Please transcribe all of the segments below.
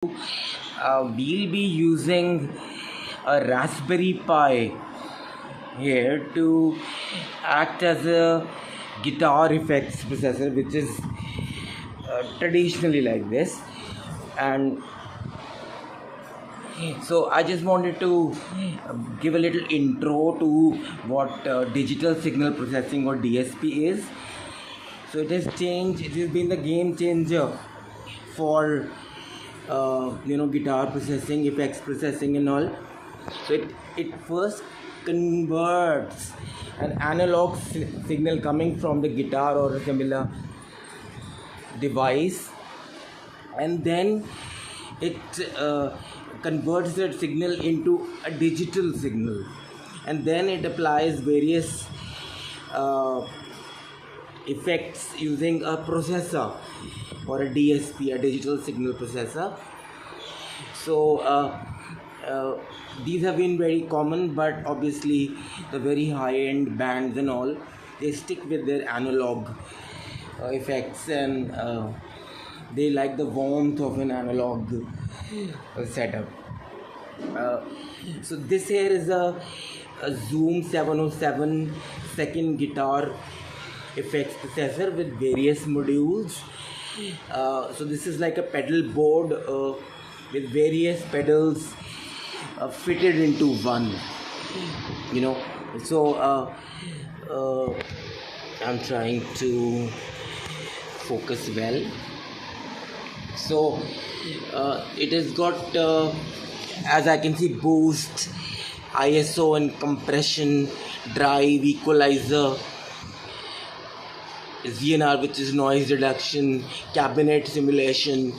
We'll be using a Raspberry Pi here to act as a guitar effects processor, which is traditionally like this. And so I just wanted to give a little intro to what digital signal processing or DSP is. So it has been the game changer for guitar processing, effects processing and all. So it first converts an analog signal coming from the guitar or a similar device, and then it converts that signal into a digital signal, and then it applies various effects using a processor or a DSP, a digital signal processor. So these have been very common, but obviously the very high-end bands and all, they stick with their analog effects, and they like the warmth of an analog setup. So this here is a Zoom 707 second guitar effects processor with various modules. So this is like a pedal board with various pedals fitted into one, so I'm trying to focus well. So it has got as I can see, boost, ISO and compression, drive, equalizer, ZNR, which is noise reduction, cabinet simulation,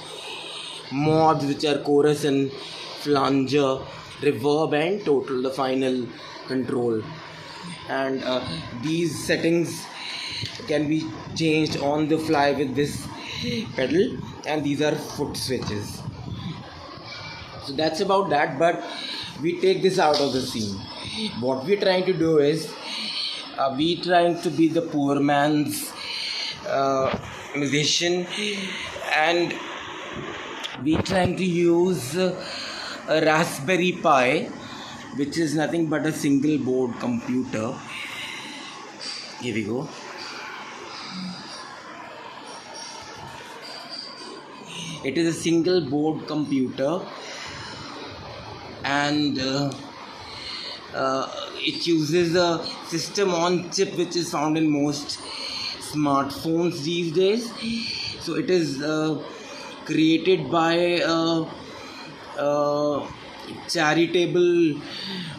mods, which are chorus and flanger, reverb and total, the final control. And these settings can be changed on the fly with this pedal, and these are foot switches. So that's about that, but we take this out of the scene. What we're trying to do is we trying to be the poor man's musician, and we trying to use a Raspberry Pi, which is nothing but a single board computer. Here we go. It is a single board computer, and it uses a system on chip which is found in most smartphones these days. So it is created by a charitable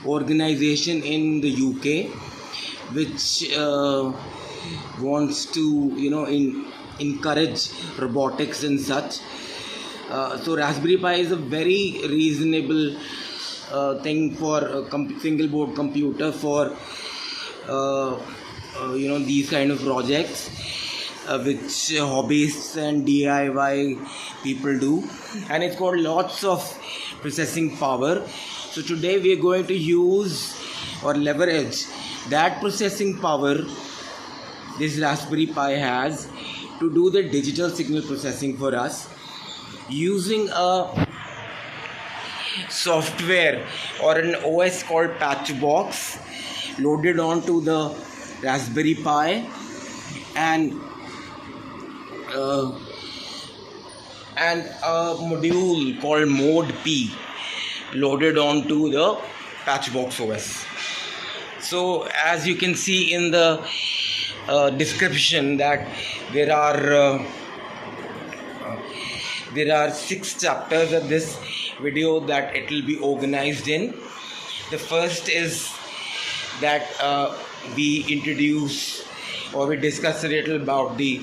organization in the UK, which wants to encourage robotics and such. So Raspberry Pi is a very reasonable thing for a single board computer for these kind of projects which hobbyists and DIY people do, and it's got lots of processing power. So today we are going to use or leverage that processing power this Raspberry Pi has to do the digital signal processing for us using a software or an OS called Patchbox loaded onto the Raspberry Pi, and a module called ModeP loaded onto the Patchbox OS. So as you can see in the description that there are 6 chapters of this video that it will be organized in. The first is that we introduce or we discuss a little about the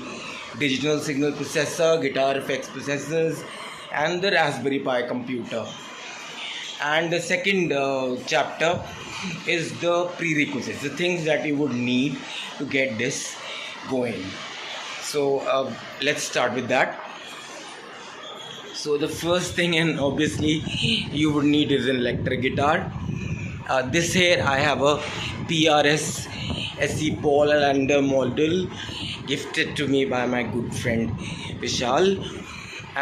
digital signal processor, guitar effects processors, and the Raspberry Pi computer. And the second chapter is the prerequisites, the things that you would need to get this going. So let's start with that. So the first thing, and obviously you would need, is an electric guitar. This here I have a PRS SE Paul and model gifted to me by my good friend Vishal,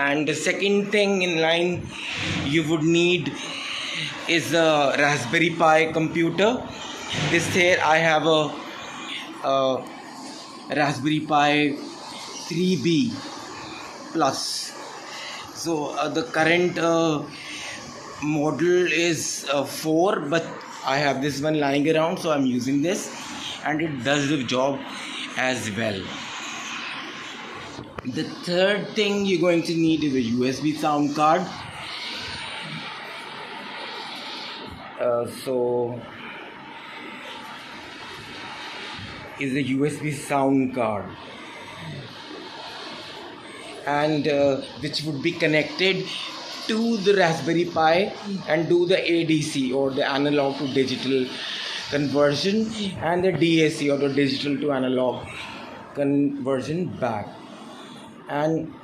And the second thing in line you would need is a Raspberry Pi computer. This here I have a Raspberry Pi 3B plus. So the current model is 4, but I have this one lying around, so I'm using this, and it does the job as well. The third thing you're going to need is a USB sound card. So is a USB sound card, and which would be connected to the Raspberry Pi and do the ADC, or the analog to digital conversion, and the DAC, or the digital to analog conversion back. And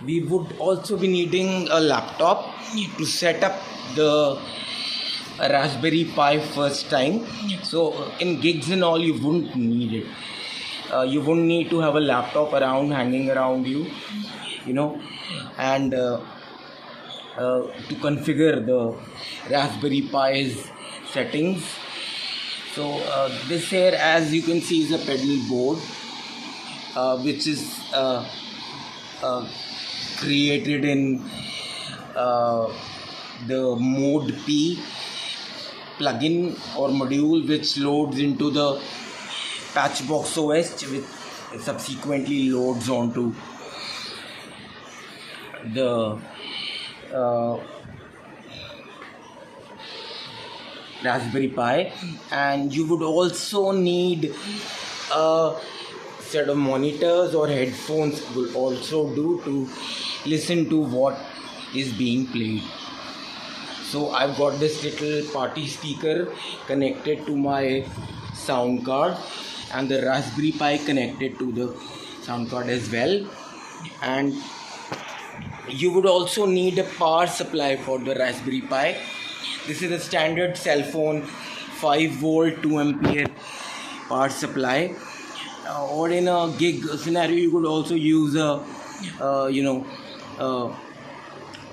we would also be needing a laptop to set up the Raspberry Pi first time. So in gigs and all, you wouldn't need it. You wouldn't need to have a laptop around, hanging around you, and to configure the Raspberry Pi's settings. So this here, as you can see, is a pedal board, which is created in the ModeP plugin or module, which loads into the Patchbox OS, which subsequently loads onto the Raspberry Pi. And you would also need a set of monitors or headphones will also do to listen to what is being played. So I've got this little party speaker connected to my sound card, and the Raspberry Pi connected to the sound card as well. And you would also need a power supply for the Raspberry Pi. This is a standard cell phone 5 volt 2 ampere power supply, or in a gig scenario you could also use a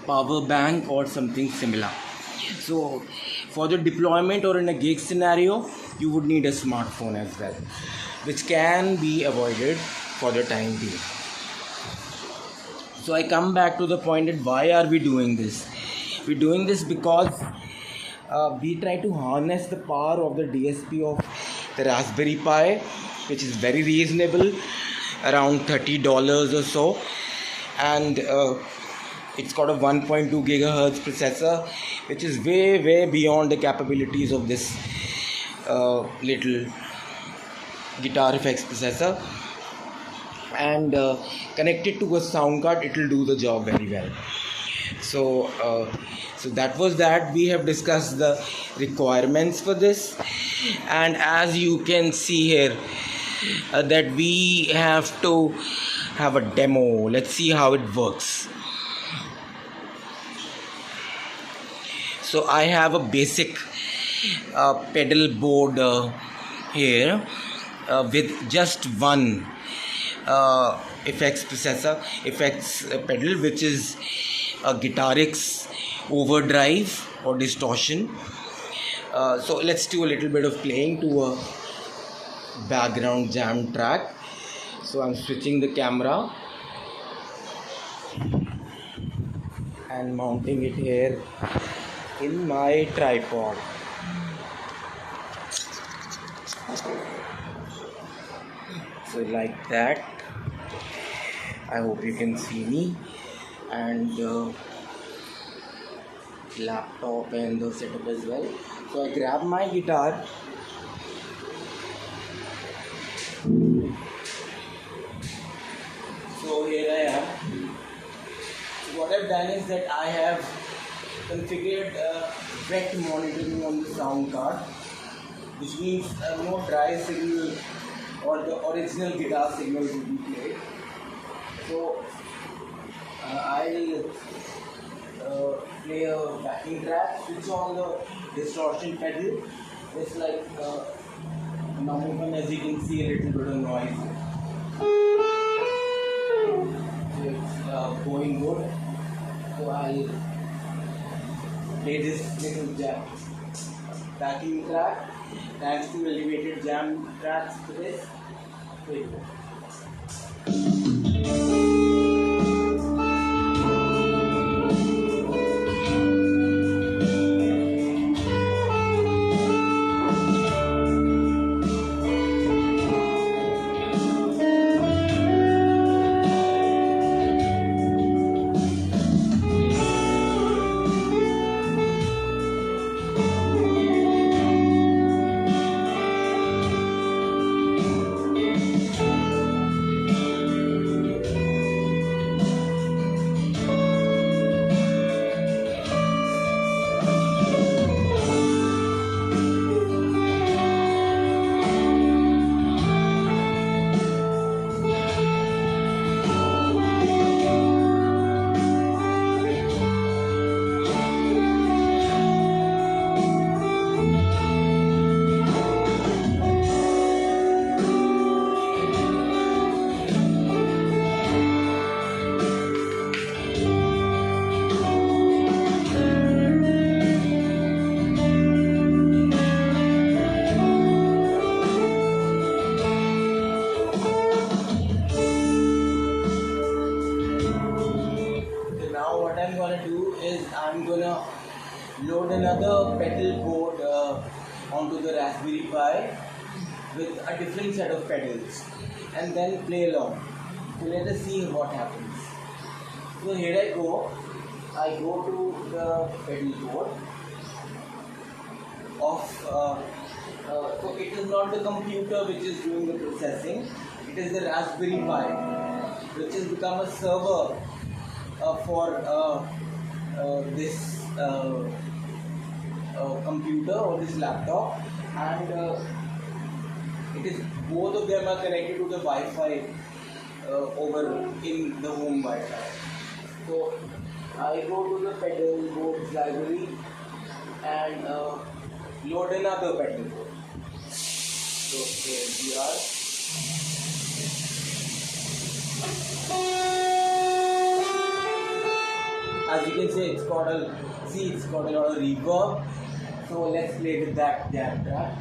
power bank or something similar. So for the deployment or in a gig scenario, you would need a smartphone as well, which can be avoided for the time being. So I come back to the point that why are we doing this? We're doing this because we try to harness the power of the DSP of the Raspberry Pi, which is very reasonable, around $30 or so, and it's got a 1.2 gigahertz processor, which is way beyond the capabilities of this little guitar effects processor. And connected to a sound card, it will do the job very well. So that was that. We have discussed the requirements for this, and as you can see here, that we have to have a demo. Let's see how it works. So I have a basic pedal board here with just one effects pedal, which is a Guitarix overdrive or distortion. So let's do a little bit of playing to a background jam track. So I'm switching the camera and mounting it here in my tripod. So like that. I hope you can see me, and laptop and the setup as well. So I grab my guitar, so here I am. So what I've done is that I have configured wet monitoring on the sound card, which means no dry signal or the original guitar signal will be played. So I'll play a backing track, switch on the distortion pedal. It's like normal one, as you can see, a little bit of noise. So it's going good. So I'll play this little backing track. Thanks to elevated jam tracks to this. Here you go. I'm gonna load another pedal board onto the Raspberry Pi with a different set of pedals and then play along. So let us see what happens. So here I go to the pedal board of so it is not the computer which is doing the processing, it is the Raspberry Pi which has become a server for this computer or this laptop, and it is both of them are connected to the Wi-Fi over in the home Wi-Fi. So I go to the pedal board library and load another pedal board. So here we are. As you can see, it's got a lot of reverb. So let's play with that jam track.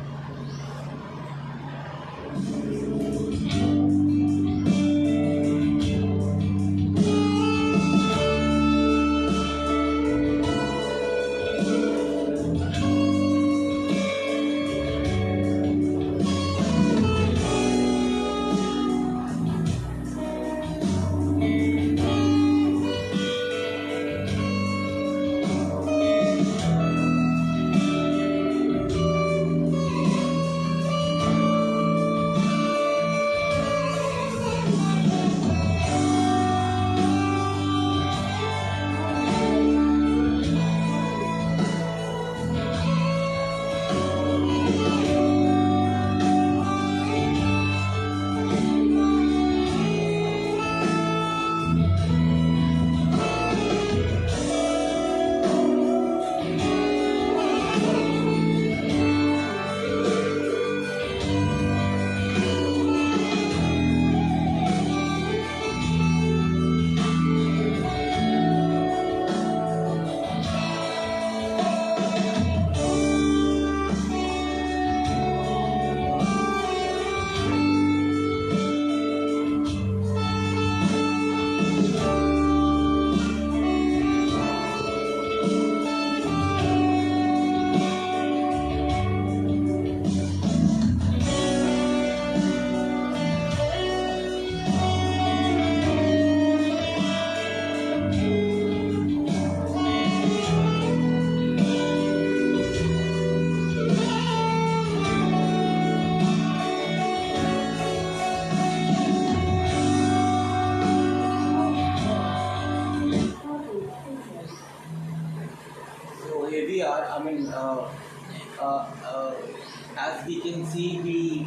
As we can see, we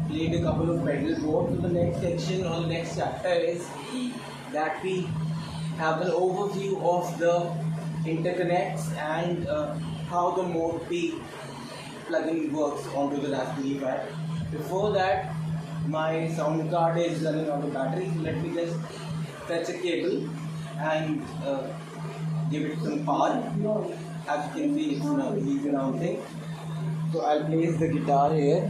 played a couple of pedal boards. So the next section or the next chapter is that we have an overview of the interconnects and how the ModeP plugin works onto the Raspberry Pi. Before that, my sound card is running out of battery, so let me just fetch a cable and give it some power. As you can see, it's announcing. So I'll place the guitar here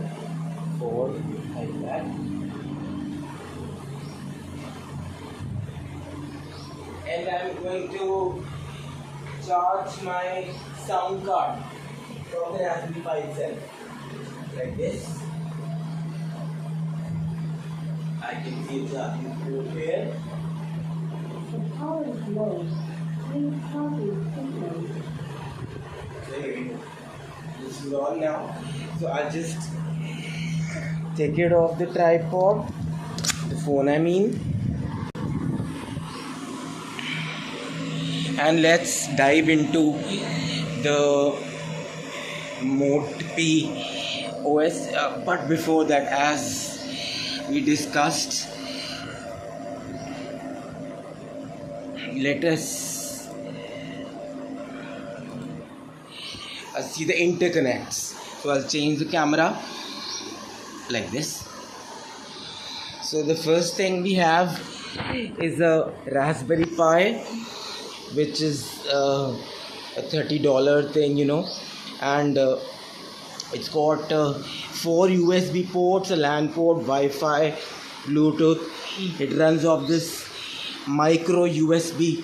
for like that. And I'm going to charge my sound card from the Raspberry Pi itself, like this. I can see a charging port here. The power is low. Please copy signal. There we go. This is on now. So I'll just take it off the tripod, the phone I mean. And let's dive into the ModeP OS. But before that, as we discussed, let us see the interconnects. So I'll change the camera like this. So the first thing we have is a Raspberry Pi, which is a $30 thing, and it's got 4 USB ports, a LAN port, Wi-Fi, Bluetooth. It runs off this micro USB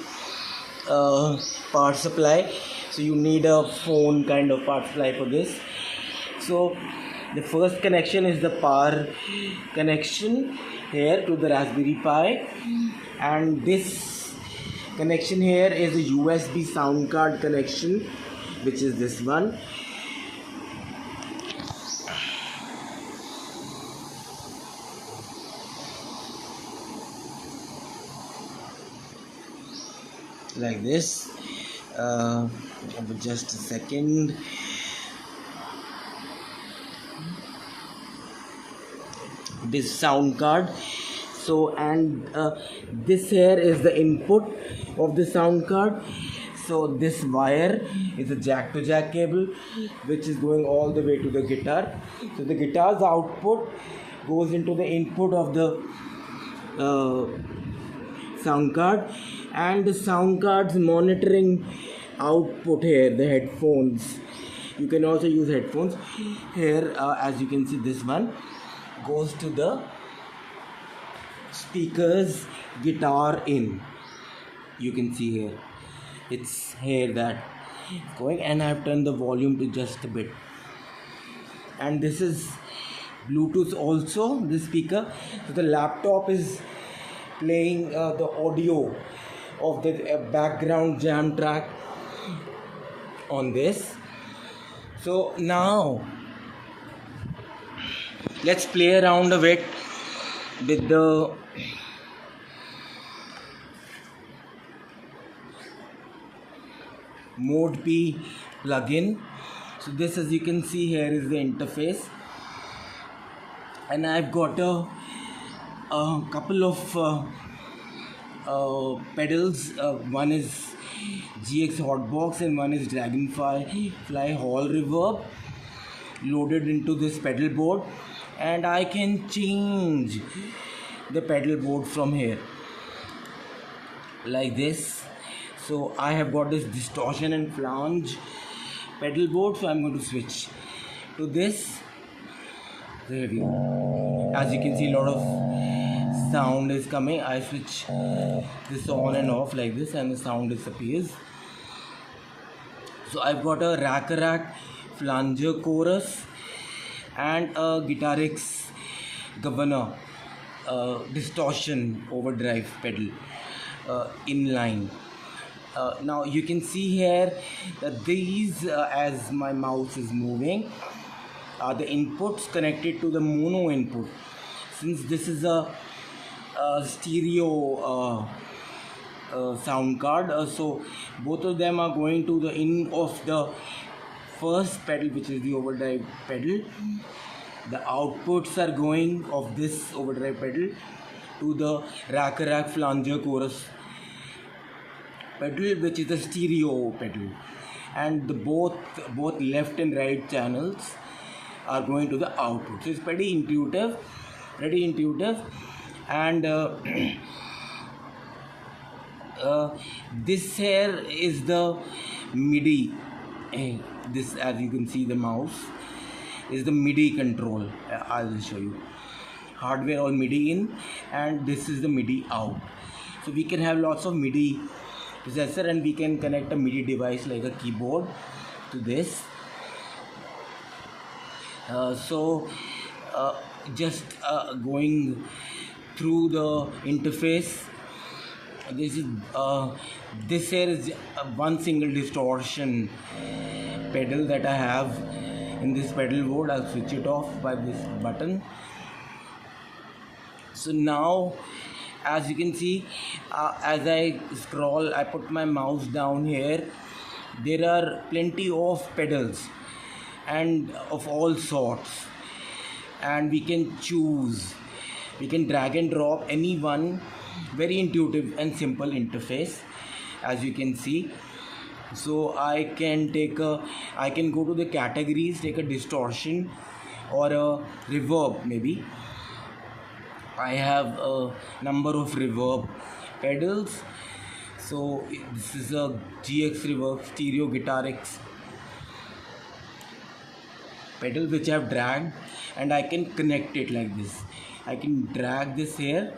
power supply, so you need a phone kind of power supply for this. So the first connection is the power connection here to the Raspberry Pi, and this connection here is a USB sound card connection, which is this one. Like this. Just a second. This sound card. So, and this here is the input of the sound card. So this wire is a jack to jack cable, which is going all the way to the guitar. So the guitar's output goes into the input of the sound card, and the sound card's monitoring output here, the headphones. You can also use headphones here. As you can see, this one goes to the speakers guitar in. You can see here, it's here that it's going, and I've turned the volume to just a bit. And this is Bluetooth also, this speaker. So the laptop is playing the audio of the background jam track on this. So now let's play around a bit with the ModeP plugin. So this, as you can see here, is the interface, and I've got a couple of pedals. One is GX Hotbox and one is Dragonfly Hall Reverb loaded into this pedal board, and I can change the pedal board from here like this. So I have got this distortion and flange pedal board, so I'm going to switch to this. There we go. As you can see, a lot of sound is coming. I switch this on and off like this, and the sound disappears. So I've got a rack flanger chorus and a Guitarix governor distortion overdrive pedal inline. Now you can see here that these, as my mouse is moving, are the inputs connected to the mono input. Since this is a stereo sound card, so both of them are going to the in of the first pedal, which is the overdrive pedal. The outputs are going of this overdrive pedal to the rack flanger chorus pedal, which is the stereo pedal, and the both left and right channels are going to the output. So it's pretty intuitive. pretty intuitive. And this here is the MIDI. This, as you can see, the mouse is the MIDI control. I will show you. Hardware all MIDI in, and this is the MIDI out. So we can have lots of MIDI processor, and we can connect a MIDI device like a keyboard to this. Just going through the interface, this here is one single distortion pedal that I have in this pedal board. I'll switch it off by this button. So now, as you can see, as I scroll, I put my mouse down here, there are plenty of pedals and of all sorts, and we can choose, we can drag and drop any one. Very intuitive and simple interface, as you can see. So I can go to the categories, take a distortion or a reverb. Maybe I have a number of reverb pedals. So this is a GX reverb stereo guitar X pedal which I have dragged, and I can connect it like this. I can drag this here.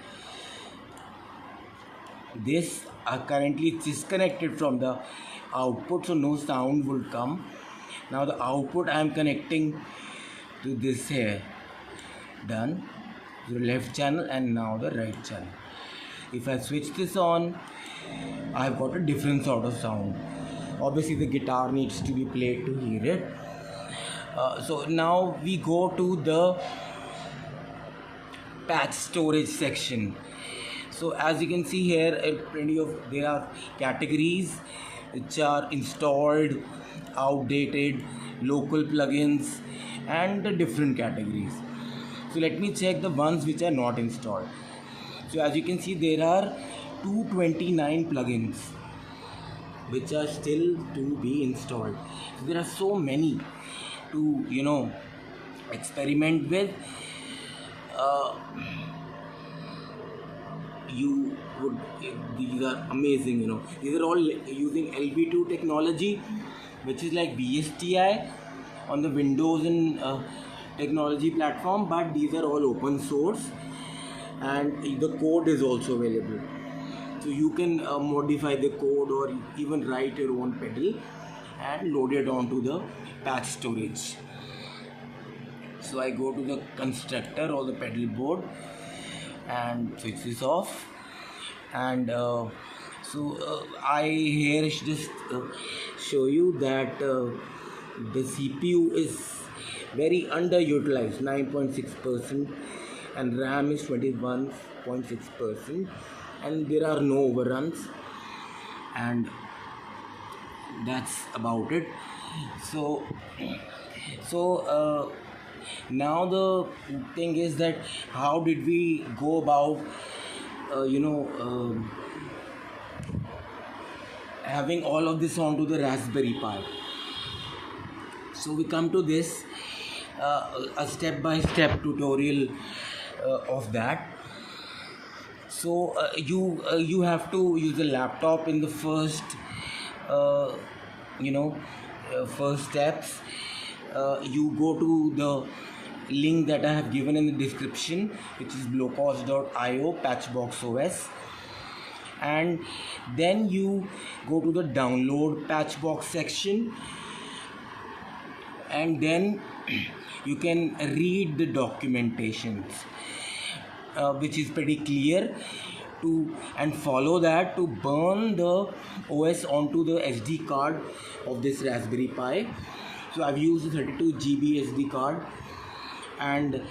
This currently is disconnected from the output, so no sound will come. Now the output I am connecting to this here. Done. The left channel and now the right channel. If I switch this on, I have got a different sort of sound. Obviously the guitar needs to be played to hear it. So now we go to the patch storage section. So as you can see here, there are categories which are installed, outdated, local plugins, and the different categories. So let me check the ones which are not installed. So as you can see, there are 229 plugins which are still to be installed. So there are so many to experiment with. These are amazing. These are all using LB2 technology, which is like VSTi on the Windows and technology platform, but these are all open source, and the code is also available. So you can modify the code or even write your own pedal and load it onto the patch storage. So I go to the constructor or the pedal board and switch this off, and I here just show you that the CPU is very underutilized, 9.6%, and RAM is 21.6%, and there are no overruns, and that's about it. So now the thing is that how did we go about having all of this onto the Raspberry Pi. So we come to this a step-by-step tutorial of that. So you have to use a laptop in the first first steps. You go to the link that I have given in the description, which is blowcost.io Patchbox OS, and then you go to the download Patchbox section, and then you can read the documentations, which is pretty clear, and follow that to burn the OS onto the SD card of this Raspberry Pi. So I've used a 32 GB SD card, and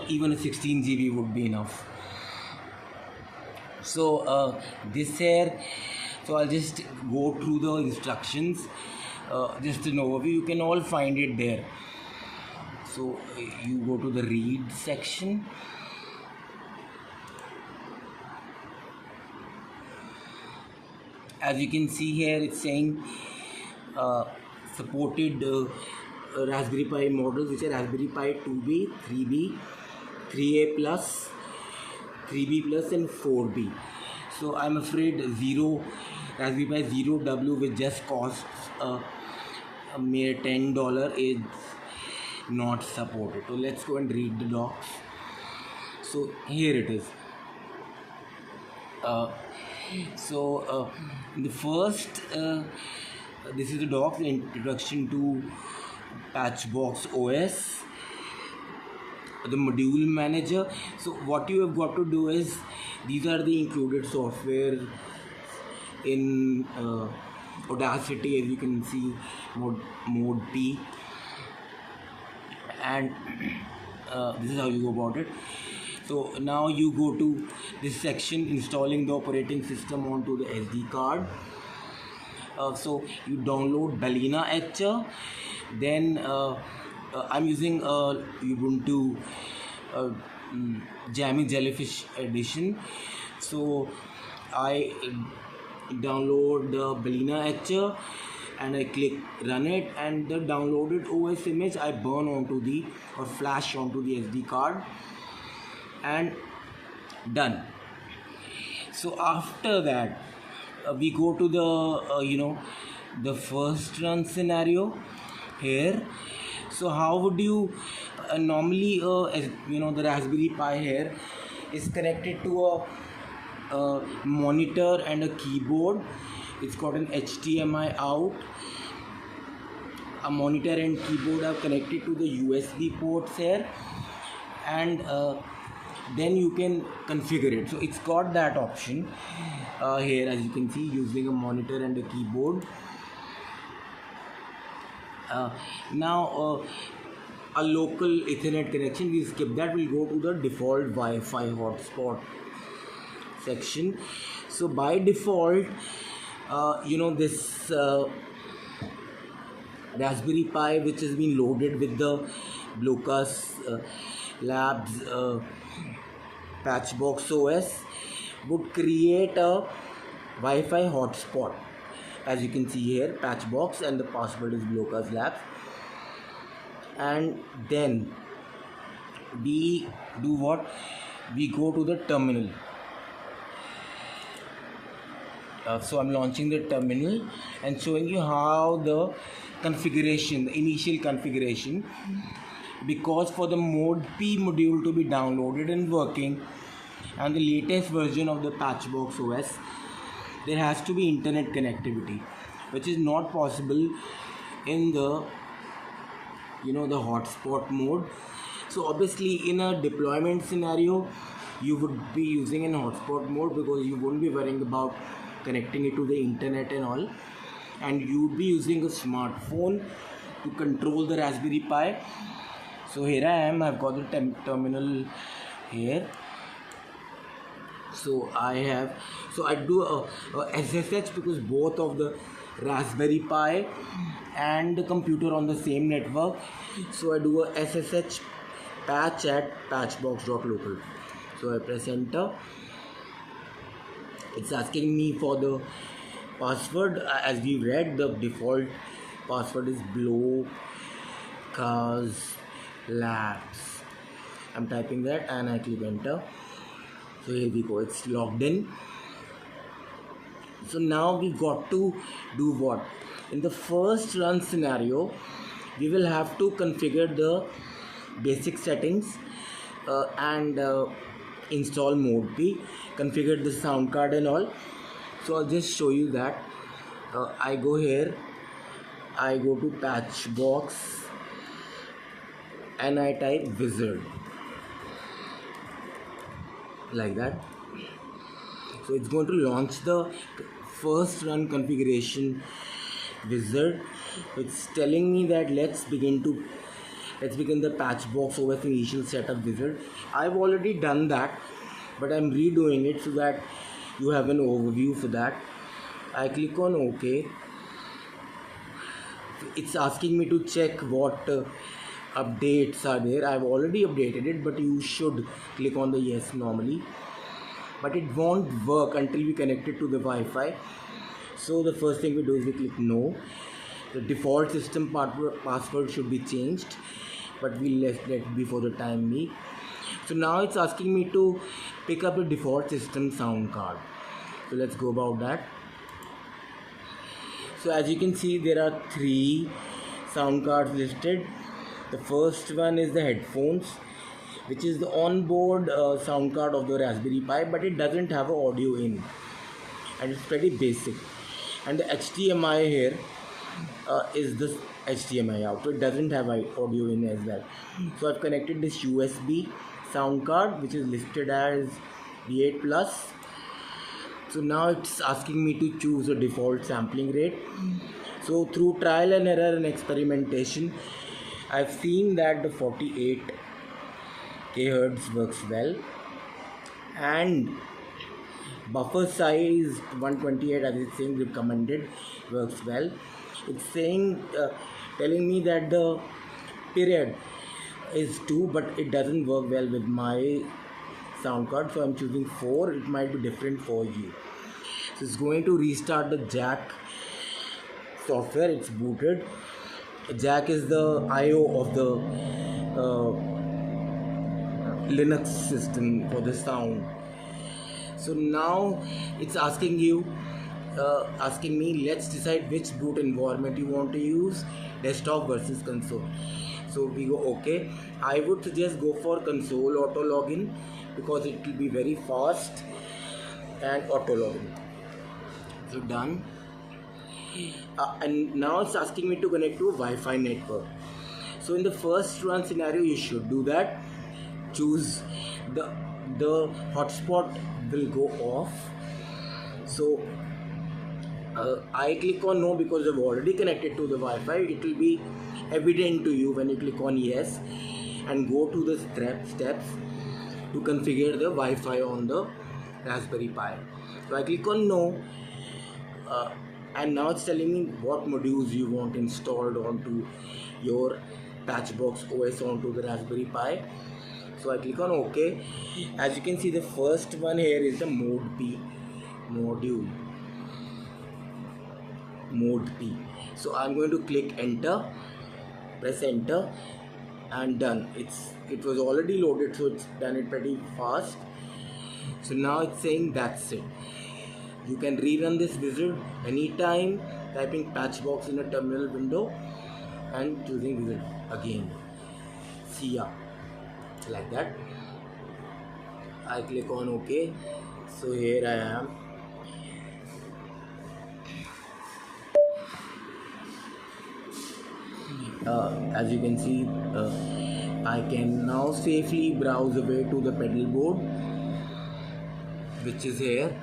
even a 16 GB would be enough. So this here, so I'll just go through the instructions, just an overview. You can all find it there. So you go to the read section. As you can see here, it's saying supported Raspberry Pi models, which are Raspberry Pi 2B, 3B, 3A plus, 3B plus and 4B. So I'm afraid Raspberry Pi 0W, which just costs a mere $10, is not supported. So let's go and read the docs. So here it is. The first, this is the docs, the introduction to Patchbox OS, the module manager. So what you have got to do is, these are the included software in Audacity, as you can see, ModeP, and this is how you go about it. So now you go to this section, installing the operating system onto the SD card. So you download Balena Etcher, then I'm using Ubuntu Jammy Jellyfish edition. So I download the Balena Etcher and I click run it, and the downloaded OS image I burn onto the, or flash onto the SD card, and done. So after that we go to the the first run scenario here. So how would you normally as the Raspberry Pi here is connected to a monitor and a keyboard. It's got an HDMI out. A monitor and keyboard are connected to the USB ports here, and then you can configure it. So it's got that option here, as you can see, using a monitor and a keyboard. Now a local Ethernet connection, we skip that. We'll go to the default Wi-Fi hotspot section. So by default, this Raspberry Pi, which has been loaded with the Blocus Labs Patchbox OS, would create a Wi-Fi hotspot. As you can see here, Patchbox, and the password is Blocus Labs. And then we do what? We go to the terminal. So I'm launching the terminal and showing you how the configuration, the initial configuration, because for the ModeP module to be downloaded and working, and the latest version of the Patchbox OS, there has to be internet connectivity, which is not possible in the the hotspot mode. So obviously in a deployment scenario you would be using an hotspot mode, because you won't be worrying about connecting it to the internet and all, and you would be using a smartphone to control the Raspberry Pi. So here I am, I've got the terminal here. So I do a SSH, because both of the Raspberry Pi and the computer on the same network. So I do a SSH patch at patchbox.local. So I press enter. It's asking me for the password. As we read, the default password is Blocus Labs. I'm typing that and I click enter. So here we go, it's logged in. So now we got to do what? In the first run scenario, we will have to configure the basic settings and install ModeP, configure the sound card and all. So I'll just show you that. I go here, I go to Patchbox and I type wizard, like that. So it's going to launch the first run configuration wizard. It's telling me that let's begin the Patchbox OS initial setup wizard. I've already done that, but I'm redoing it so that you have an overview for that. I click on OK. It's asking me to check what updates are there. I've already updated it, but you should click on the yes normally. But it won't work until we connect it to the Wi-Fi. So the first thing we do is we click no. The default system password should be changed, but we'll let it be for the time being. So now it's asking me to pick up a default system sound card. So let's go about that. So as you can see, there are 3 sound cards listed. The first one is the headphones, which is the onboard sound card of the Raspberry Pi, but it doesn't have an audio in, and it's pretty basic. And the HDMI here is this HDMI out, so it doesn't have audio in as well. So I've connected this USB sound card, which is listed as D8 plus. So now it's asking me to choose a default sampling rate. So through trial and error and experimentation, I've seen that the 48 kHz works well, and buffer size 128, as it's saying recommended, works well. It's saying telling me that the period is 2, but it doesn't work well with my sound card, so I'm choosing 4. It might be different for you. So it's going to restart the jack software. It's booted. Jack is the IO of the Linux system for the sound. So now it's asking me, let's decide which boot environment you want to use, desktop versus console. So we go okay. I would suggest go for console auto login because it will be very fast, and auto login. So done. And now it's asking me to connect to a Wi-Fi network. So in the first run scenario, you should do that. Choose the hotspot will go off. So I click on no because I've already connected to the Wi-Fi. It will be evident to you when you click on yes and go to the steps to configure the Wi-Fi on the Raspberry Pi. So I click on no, and now it's telling me what modules you want installed onto your Patchbox OS onto the Raspberry Pi. So I click on OK. As you can see, the first one here is the ModeP Module. ModeP. So I'm going to click enter, press enter, and done. It was already loaded, so it's done it pretty fast. So now it's saying that's it. You can rerun this wizard anytime, typing Patchbox in a terminal window and choosing wizard again. See ya. Like that. I click on OK. So here I am. As you can see, I can now safely browse away to the pedal board, which is here.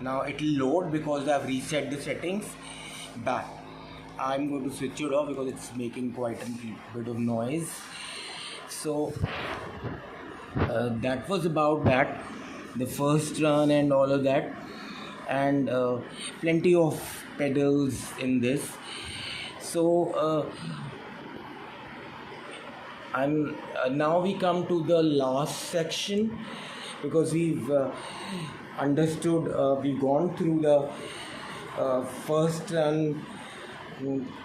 Now it will load because I've reset the settings back. I'm going to switch it off because it's making quite a bit of noise. So that was about that, the first run and all of that, and plenty of pedals in this. So now we come to the last section, because we've understood, we've gone through the first run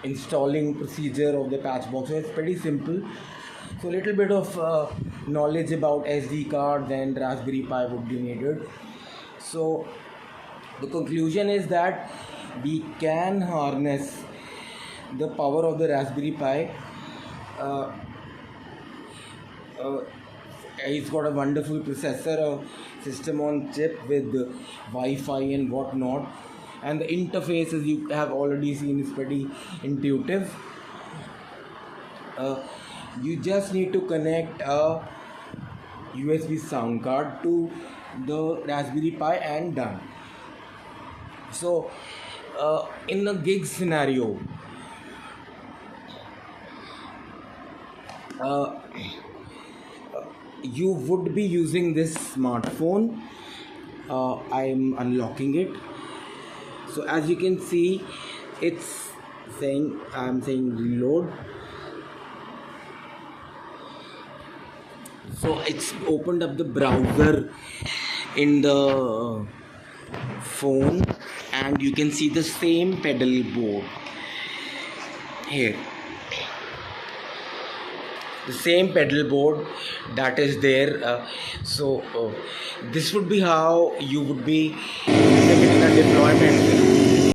installing procedure of the Patchbox. So it's pretty simple. So a little bit of knowledge about SD cards and Raspberry Pi would be needed. So the conclusion is that we can harness the power of the Raspberry Pi. It's got a wonderful processor, a system on chip with Wi-Fi and whatnot, and the interface, as you have already seen, is pretty intuitive. You just need to connect a USB sound card to the Raspberry Pi and done. So in a gig scenario, you would be using this smartphone. I'm unlocking it. So as you can see, it's saying, I'm saying reload. So it's opened up the browser in the phone, and you can see the same pedal board here. the same pedal board that is there. So this would be how you would be using it in a deployment.